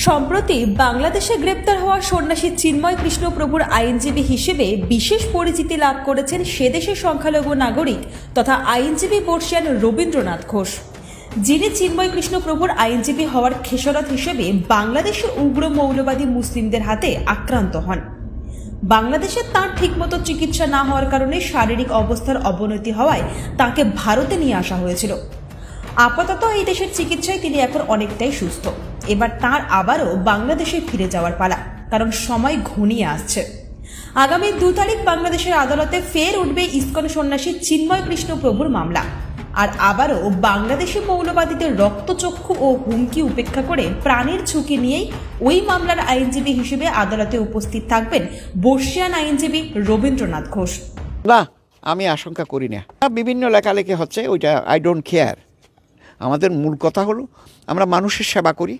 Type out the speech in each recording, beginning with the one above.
সম্প্রতি বাংলাদেশে গ্রেপ্তার হওয়া সন্ন্যাসী চিন্ময় কৃষ্ণ প্রভুর আইনজীবী হিসেবে বিশেষ পরিচিতি লাভ করেছেন সেদেশের সংখ্যালঘু নাগরিক তথা আইনজীবী বর্ষিয়ান রবীন্দ্রনাথ ঘোষ, যিনি চিন্ময় কৃষ্ণ প্রভুর আইনজীবী হওয়ার খেসারত হিসেবে বাংলাদেশে উগ্র মৌলবাদী মুসলিমদের হাতে আক্রান্ত হন। বাংলাদেশে তাঁর ঠিকমতো চিকিৎসা না হওয়ার কারণে শারীরিক অবস্থার অবনতি হওয়ায় তাঁকে ভারতে নিয়ে আসা হয়েছিল। আপাতত এই দেশের চিকিৎসায় তিনি এখন অনেকটাই সুস্থ। এবার তাঁর আবারও বাংলাদেশে ফিরে যাওয়ার পালা, কারণ সময় ঘনিয়ে আসছে। আগামী 2 তারিখ বাংলাদেশের আদালতে ফের উঠবে ইসকন সন্ন্যাসী চিন্ময় কৃষ্ণ প্রভুর মামলা। আর আবারও বাংলাদেশি মৌলবাদীদের রক্তচক্ষু ও হুমকি উপেক্ষা করে প্রাণের ঝুঁকি নিয়েই ওই মামলার আইনজীবী হিসেবে আদালতে উপস্থিত থাকবেন বর্ষিয়ান আইনজীবী রবীন্দ্রনাথ ঘোষ। না, আমি আশঙ্কা করি না। বিভিন্ন লেখালেখি হচ্ছে, ওইটা আই ডোন্ট কেয়ার। আমাদের মূল কথা হলো আমরা মানুষের সেবা করি,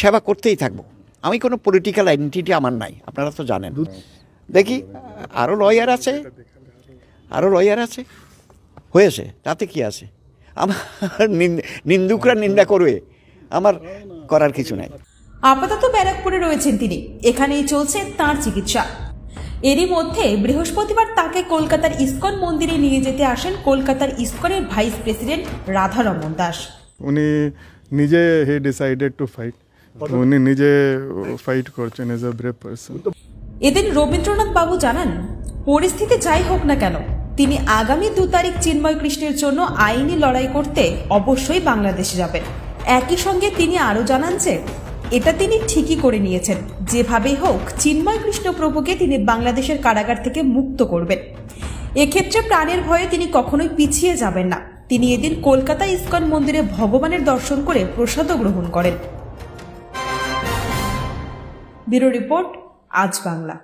সেবা করতেই থাকবো। আমি কোনো পলিটিক্যাল আইডেন্টিটি আমার নাই, আপনারা তো জানেন। দেখি আরও লয়ার আছে হয়েছে, তাতে কি আছে? আমার নিন্দুকরা নিন্দা করবে, আমার করার কিছু নাই। আপাতত ব্যারাকপুরে রয়েছেন তিনি, এখানেই চলছে তাঁর চিকিৎসা। এরই মধ্যে বৃহস্পতিবার তাকে কলকাতার ইসকন মন্দিরে নিয়ে যেতে আসেন কলকাতার ইসকনের ভাইস প্রেসিডেন্ট রাধারমন দাস। উনি নিজে হি ডিসাইডেড টু ফাইট, উনি নিজে ফাইট করছেন এজ আ ব্রেভ পারসন। এদিন রবীন্দ্রনাথ বাবু জানান, পরিস্থিতি যাই হোক না কেন তিনি আগামী 2 তারিখ চিন্ময় কৃষ্ণের জন্য আইনি লড়াই করতে অবশ্যই বাংলাদেশে যাবেন। একই সঙ্গে তিনি আরও জানান যে এটা তিনি ঠিকই করে নিয়েছেন, যেভাবেই হোক চিন্ময় কৃষ্ণ প্রভুকে তিনি বাংলাদেশের কারাগার থেকে মুক্ত করবেন। এক্ষেত্রে প্রাণের ভয়ে তিনি কখনোই পিছিয়ে যাবেন না। তিনি এদিন কলকাতা ইসকন মন্দিরে ভগবানের দর্শন করে প্রসাদও গ্রহণ করেন। ব্যুরো রিপোর্ট, আজ বাংলা।